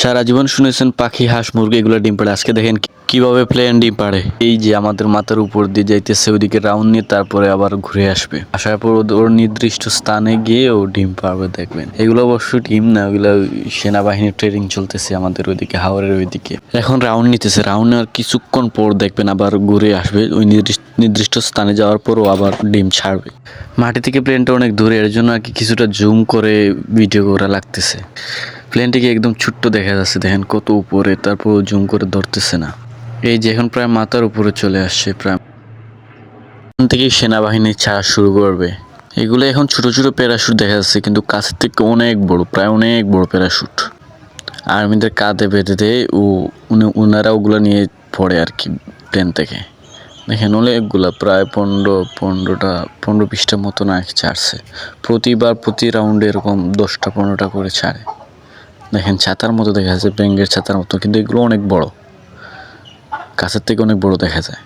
সারা জীবন শুনেছেন পাখি, হাঁস, মুরগি এগুলো ডিম পাড়ে। আজকে দেখেন কিভাবে প্লেন ডিম পাড়ে। এই যে আমাদের মাথার উপর দিয়ে যাইতেছে, ওইদিকে রাউন্ড নিয়ে তারপরে আবার ঘুরে আসবে। আসার পর ওর নির্দিষ্ট স্থানে গিয়ে ও ডিম পাড়বে। দেখবেন এগুলো অবশ্য ডিম না, ওগুলো সেনাবাহিনীর ট্রেনিং চলতেছে আমাদের ওইদিকে, হাওরের ওইদিকে। এখন রাউন্ড নিতেছে, রাউন্ড নেওয়ার কিছুক্ষণ পর দেখবেন আবার ঘুরে আসবে। ওই নির্দিষ্ট স্থানে যাওয়ার পরও আবার ডিম ছাড়বে। মাটি থেকে প্লেনটা অনেক দূরে, এর জন্য আর কি কিছুটা জুম করে ভিডিও করা লাগতেছে। প্লেনটিকে একদম ছোট্ট দেখা যাচ্ছে, দেখেন কত উপরে, তারপর জুম করে ধরতেছে না। এই যে এখন প্রায় মাথার উপরে চলে আসছে, প্রায় এখান থেকেই সেনাবাহিনী ছাড়া শুরু করবে। এগুলো এখন ছোট ছোট প্যারাশুট দেখা যাচ্ছে, কিন্তু কাছের থেকে অনেক বড়, প্রায় অনেক বড় প্যারাশুট। আর্মিদের কাঁধে বেঁধে দেয় ও ওনারা ওগুলো নিয়ে পড়ে আর কি প্লেন থেকে। দেখেন অনেকগুলা, প্রায় 15-20টা মতো না ছাড়ছে। প্রতি রাউন্ডে এরকম 10-15টা করে ছাড়ে। দেখেন ছাতার মতো দেখা যাচ্ছে, ব্যাঙের ছাতার মতো, কিন্তু এগুলো অনেক বড়, কাছের থেকে অনেক বড় দেখা যায়।